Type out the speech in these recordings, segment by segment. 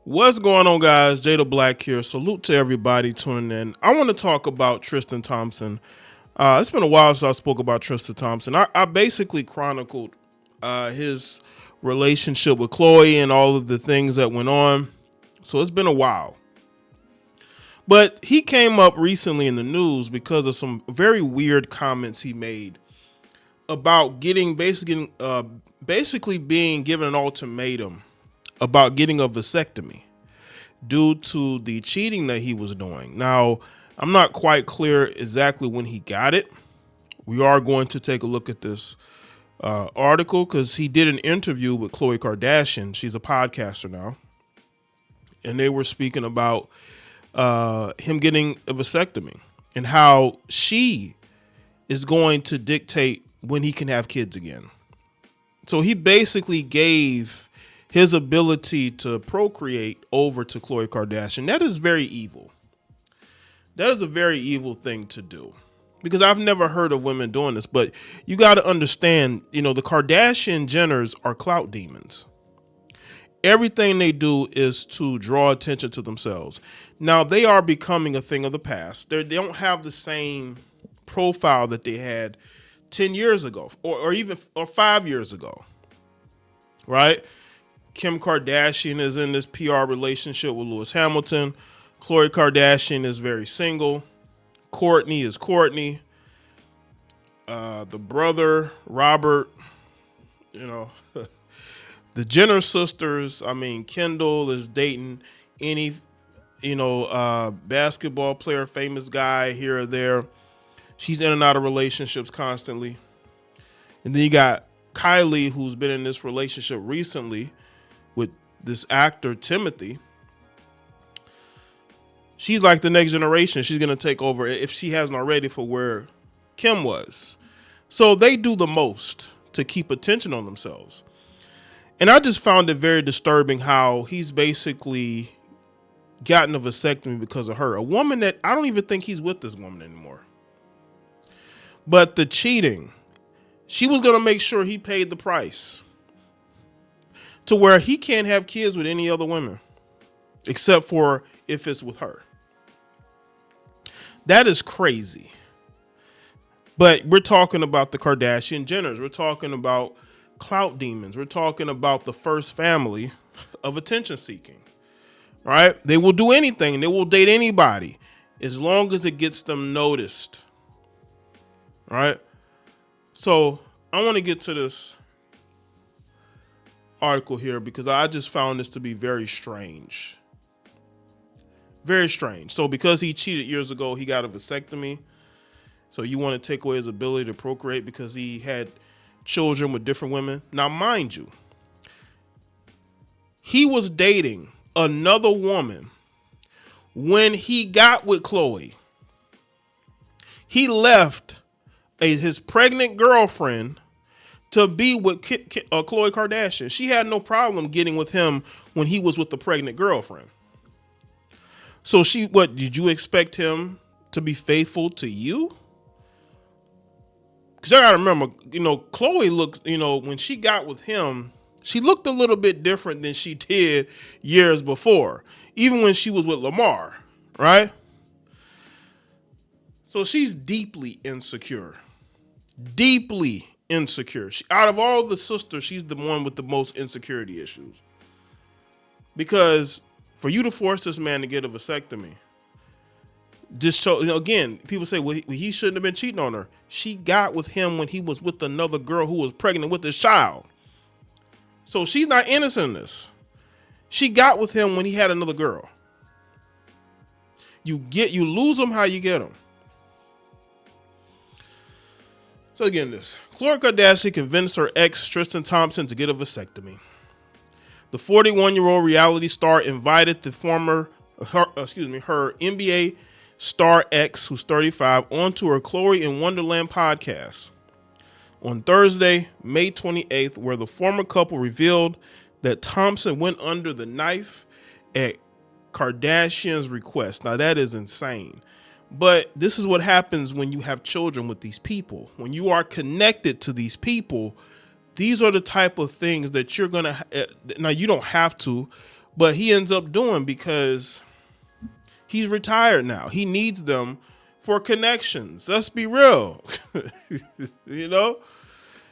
What's going on, guys? JayeDeBlack here. Salute to everybody tuning in. I want to talk about Tristan Thompson. It's been a while since I spoke about Tristan Thompson. I basically chronicled his relationship with Khloe and all of the things that went on. So it's been a while. But he came up recently in the news because of some very weird comments he made about basically being given an ultimatum about getting a vasectomy due to the cheating that he was doing. Now, I'm not quite clear exactly when he got it. We are going to take a look at this article because he did an interview with Khloe Kardashian. She's a podcaster now. And they were speaking about him getting a vasectomy and how she is going to dictate when he can have kids again. So he basically gave his ability to procreate over to Khloe Kardashian. That is very evil. That is a very evil thing to do, because I've never heard of women doing this. But you got to understand, the Kardashian Jenners are clout demons. Everything they do is to draw attention to themselves. Now, they are becoming a thing of the past. They don't have the same profile that they had 10 years ago or 5 years ago, right? Kim Kardashian is in this PR relationship with Lewis Hamilton. Khloe Kardashian is very single. Kourtney is Kourtney. The brother, Robert, the Jenner sisters. Kendall is dating any, basketball player, famous guy here or there. She's in and out of relationships constantly. And then you got Kylie, who's been in this relationship recently with this actor, Timothy. She's like the next generation. She's going to take over, if she hasn't already, for where Kim was. So they do the most to keep attention on themselves. And I just found it very disturbing how he's basically gotten a vasectomy because of her. A woman that I don't even think he's with this woman anymore. But the cheating, she was going to make sure he paid the price to where he can't have kids with any other women except for if it's with her. That is crazy. But we're talking about the Kardashian Jenners. We're talking about clout demons. We're talking about the first family of attention seeking, right? They will do anything. They will date anybody as long as it gets them noticed, right? So I want to get to this article here because I just found this to be very strange. Very strange. So because he cheated years ago, he got a vasectomy. So you want to take away his ability to procreate because he had children with different women. Now, mind you, he was dating another woman when he got with Khloe. He left his pregnant girlfriend to be with Khloe Kardashian. She had no problem getting with him when he was with the pregnant girlfriend. So did you expect him to be faithful to you? Because I gotta remember, Khloe looks, when she got with him, she looked a little bit different than she did years before, even when she was with Lamar, right? So she's deeply insecure. Deeply insecure. Out of all the sisters, she's the one with the most insecurity issues. Because for you to force this man to get a vasectomy, just again, people say, well, he shouldn't have been cheating on her. She got with him when he was with another girl who was pregnant with his child. So she's not innocent in this. She got with him when he had another girl. You lose them how you get them. So again, Khloe Kardashian convinced her ex Tristan Thompson to get a vasectomy. The 41-year-old reality star invited her NBA star ex, who's 35, onto her Khloe in Wonderland podcast on Thursday, May 28th, where the former couple revealed that Thompson went under the knife at Kardashian's request. Now that is insane. But this is what happens when you have children with these people. When you are connected to these people, these are the type of things that you're going to, now you don't have to, But he ends up doing because he's retired now. He needs them for connections. Let's be real. You know,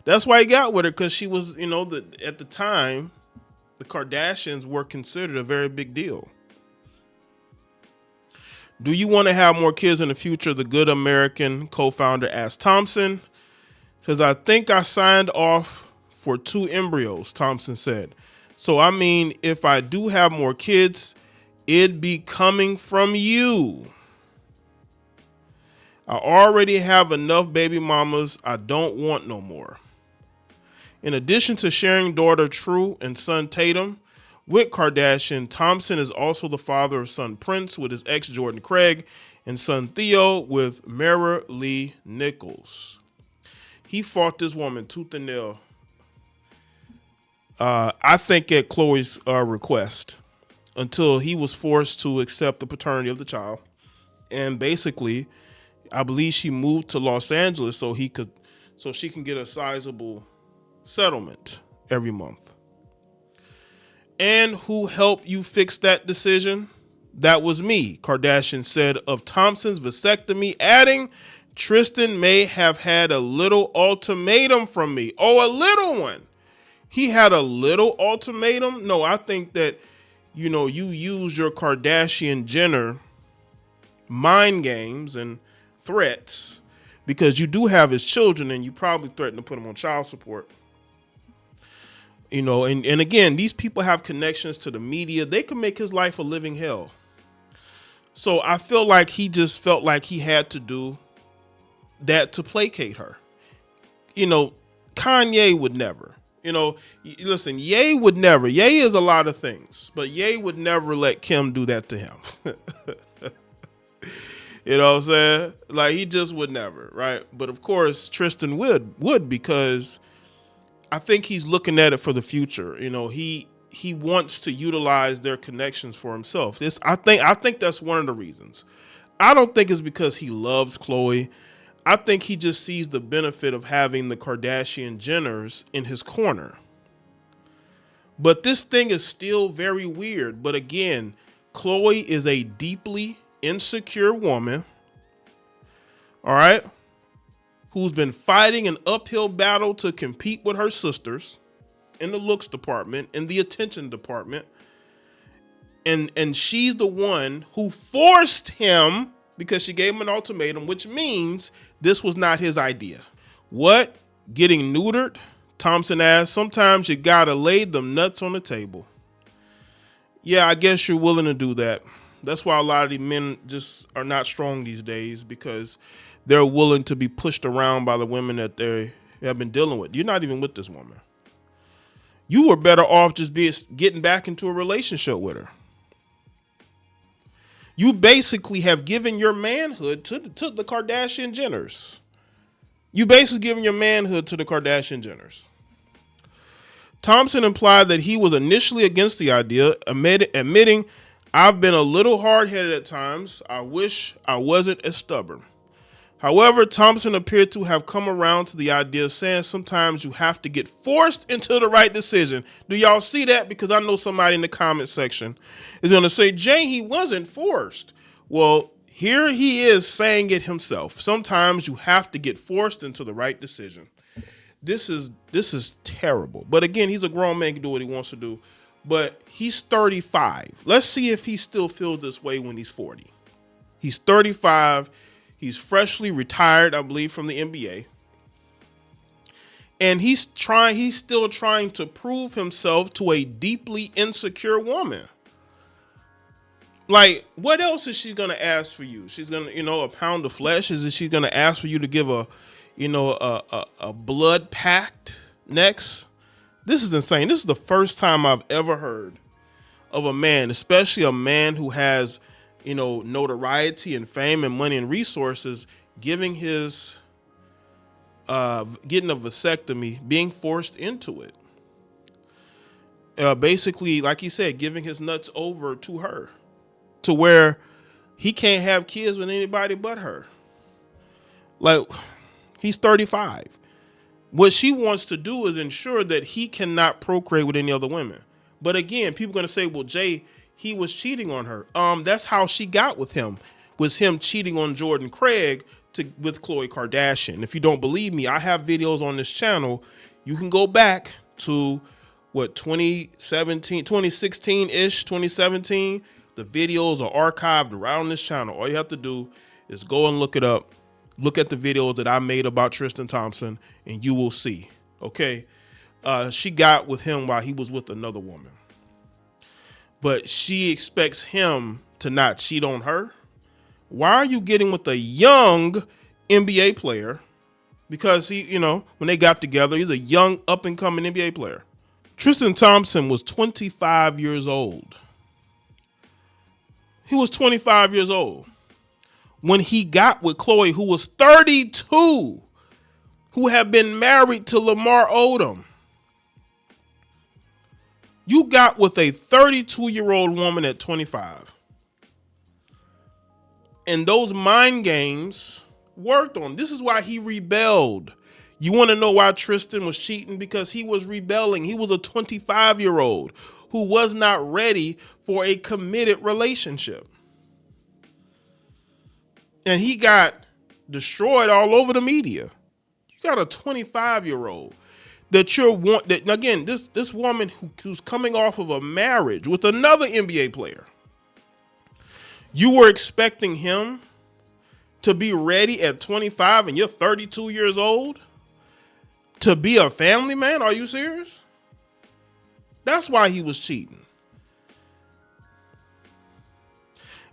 that's why he got with her, because she was, at the time, the Kardashians were considered a very big deal. Do you want to have more kids in the future? The Good American co-founder asked Thompson. Says, I think I signed off for 2 embryos, Thompson said. So, I mean, if I do have more kids, it'd be coming from you. I already have enough baby mamas. I don't want no more. In addition to sharing daughter True and son Tatum with Kardashian, Thompson is also the father of son Prince with his ex Jordan Craig and son Theo with Mara Lee Nichols. He fought this woman tooth and nail. I think at Khloe's request, until he was forced to accept the paternity of the child. And basically, I believe she moved to Los Angeles so she can get a sizable settlement every month. And who helped you fix that decision? That was me, Kardashian said of Thompson's vasectomy, adding, Tristan may have had a little ultimatum from me. Oh, a little one. He had a little ultimatum? No, I think that, you use your Kardashian Jenner mind games and threats, because you do have his children and you probably threatened to put them on child support. And again, these people have connections to the media. They can make his life a living hell. So I feel like he just felt like he had to do that to placate her. Kanye would never. Listen, Ye would never. Ye is a lot of things, but Ye would never let Kim do that to him. You know what I'm saying? Like, he just would never, right? But of course, Tristan would, because I think he's looking at it for the future. He wants to utilize their connections for himself. I think that's one of the reasons. I don't think it's because he loves Khloe. I think he just sees the benefit of having the Kardashian Jenners in his corner. But this thing is still very weird. But again, Khloe is a deeply insecure woman, all right, who's been fighting an uphill battle to compete with her sisters in the looks department, in the attention department. And she's the one who forced him, because she gave him an ultimatum, which means this was not his idea. What? Getting neutered? Thompson asked. Sometimes you gotta lay them nuts on the table. Yeah, I guess you're willing to do that. That's why a lot of these men just are not strong these days, because they're willing to be pushed around by the women that they have been dealing with. You're not even with this woman. You were better off just getting back into a relationship with her. You basically have given your manhood to the Kardashian Jenners. You basically given your manhood to the Kardashian Jenners. Thompson implied that he was initially against the idea, admitting, I've been a little hard-headed at times. I wish I wasn't as stubborn. However, Thompson appeared to have come around to the idea, saying sometimes you have to get forced into the right decision. Do y'all see that? Because I know somebody in the comment section is going to say, Jay, he wasn't forced. Well, here he is saying it himself. Sometimes you have to get forced into the right decision. This is terrible. But again, he's a grown man, can do what he wants to do. But he's 35. Let's see if he still feels this way when he's 40. He's 35. He's freshly retired, I believe, from the NBA. And he's still trying to prove himself to a deeply insecure woman. Like, what else is she going to ask for you? She's going to, a pound of flesh? Is she going to ask for you to give a blood pact next? This is insane. This is the first time I've ever heard of a man, especially a man who has, notoriety and fame and money and resources, giving his, getting a vasectomy, being forced into it. Basically, like he said, giving his nuts over to her, to where he can't have kids with anybody but her. Like, he's 35. What she wants to do is ensure that he cannot procreate with any other women. But again, people are going to say, well, Jay, he was cheating on her. That's how she got with him, was him cheating on Jordan Craig with Khloe Kardashian. If you don't believe me, I have videos on this channel. You can go back to 2017, 2016-ish, 2017. The videos are archived right on this channel. All you have to do is go and look it up. Look at the videos that I made about Tristan Thompson, and you will see. Okay. She got with him while he was with another woman. But she expects him to not cheat on her. Why are you getting with a young NBA player? Because he, when they got together, he's a young up-and-coming NBA player. Tristan Thompson was 25 years old. He was 25 years old when he got with Khloe, who was 32, who had been married to Lamar Odom. You got with a 32-year-old woman at 25. And those mind games worked on. This is why he rebelled. You want to know why Tristan was cheating? Because he was rebelling. He was a 25-year-old who was not ready for a committed relationship. And he got destroyed all over the media. You got a 25-year-old that again, this woman who's coming off of a marriage with another NBA player. You were expecting him to be ready at 25 and you're 32 years old to be a family man? Are you serious? That's why he was cheating.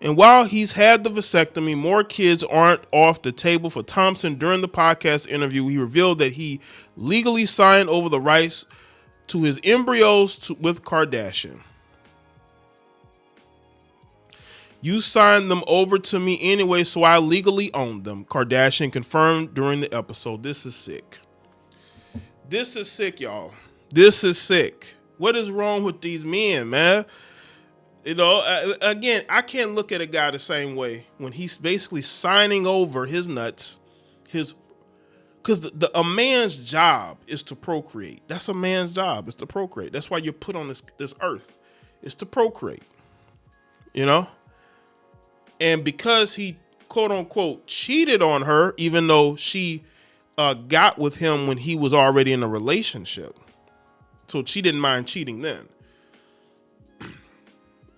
And while he's had the vasectomy, more kids aren't off the table for Thompson. During the podcast interview, he revealed that he legally signed over the rights to his embryos with Kardashian. You signed them over to me anyway, so I legally own them, Kardashian confirmed during the episode. This is sick. This is sick, y'all. This is sick. What is wrong with these men, man? Again, I can't look at a guy the same way when he's basically signing over his nuts, because a man's job is to procreate. That's a man's job, is to procreate. That's why you're put on this earth, is to procreate, And because he, quote unquote, cheated on her, even though she got with him when he was already in a relationship, so she didn't mind cheating then.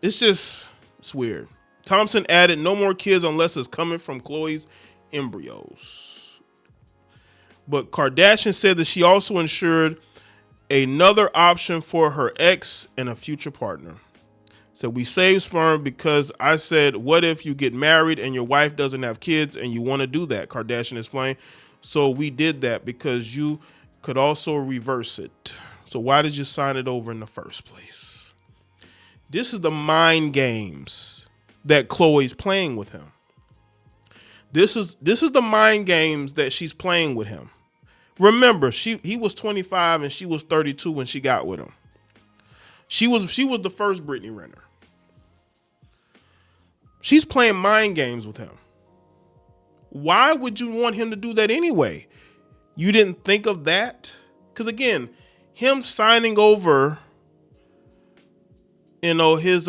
It's weird. Thompson added, no more kids unless it's coming from Khloe's embryos. But Kardashian said that she also ensured another option for her ex and a future partner. So we saved sperm because I said, what if you get married and your wife doesn't have kids and you want to do that? Kardashian explained. So we did that because you could also reverse it. So why did you sign it over in the first place? This is the mind games that Khloe's playing with him. This is the mind games that she's playing with him. Remember, he was 25 and she was 32 when she got with him. She was the first Brittany Renner. She's playing mind games with him. Why would you want him to do that anyway? You didn't think of that? Because again, him signing over his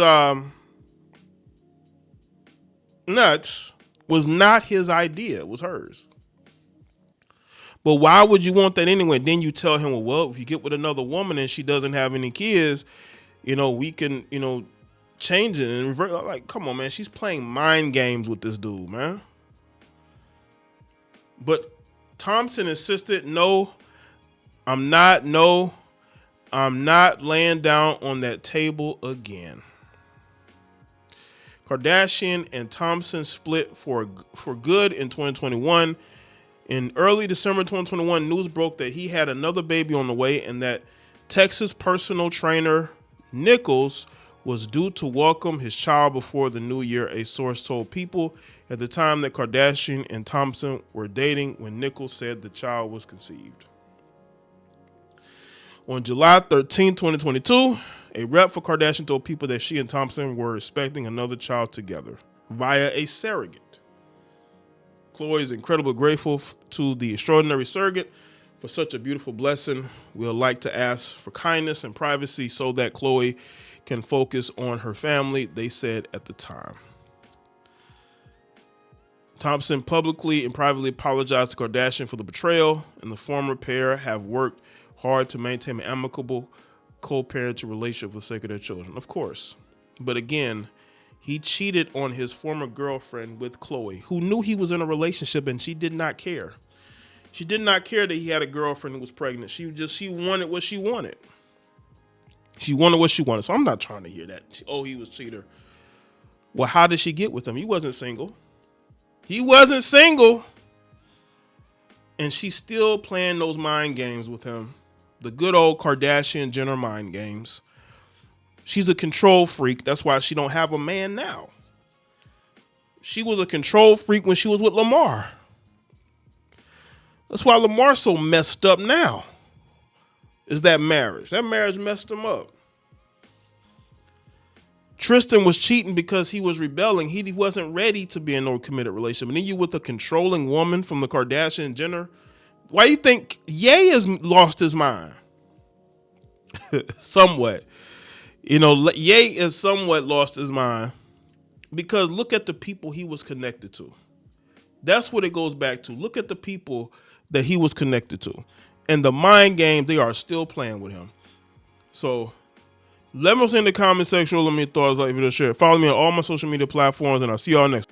nuts was not his idea. It was hers. But why would you want that anyway? Then you tell him, well, if you get with another woman and she doesn't have any kids, we can, change it and revert. Like, come on, man. She's playing mind games with this dude, man. But Thompson insisted, no, I'm not laying down on that table again. Kardashian and Thompson split for good in 2021. In early December 2021, news broke that he had another baby on the way and that Texas personal trainer Nichols was due to welcome his child before the new year, a source told People at the time that Kardashian and Thompson were dating when Nichols said the child was conceived. On July 13, 2022, a rep for Kardashian told People that she and Thompson were expecting another child together via a surrogate. Khloe is incredibly grateful to the extraordinary surrogate For such a beautiful blessing, we'll like to ask for kindness and privacy so that Khloe can focus on her family, they said at the time. Thompson publicly and privately apologized to Kardashian for the betrayal, and the former pair have worked hard to maintain an amicable co-parenting relationship for the sake of their children. Of course. But again, he cheated on his former girlfriend with Khloe, who knew he was in a relationship, and she did not care. She did not care that he had a girlfriend who was pregnant. She wanted what she wanted. She wanted what she wanted. So I'm not trying to hear that. Oh, he was a cheater. Well, how did she get with him? He wasn't single. He wasn't single. And she's still playing those mind games with him. The good old Kardashian Jenner mind games. She's a control freak. That's why she don't have a man now. She was a control freak when she was with Lamar. That's why Lamar's so messed up now. Is that marriage. That marriage messed him up. Tristan was cheating because he was rebelling. He wasn't ready to be in no committed relationship. And then you with a controlling woman from the Kardashian Jenner. Why you think Jaye has lost his mind? Somewhat. You know, Jaye has somewhat lost his mind because look at the people he was connected to. That's what it goes back to. Look at the people that he was connected to. And the mind game, they are still playing with him. So let me know in the comment section. Let me know your thoughts, like, video, share. Follow me on all my social media platforms, and I'll see y'all next.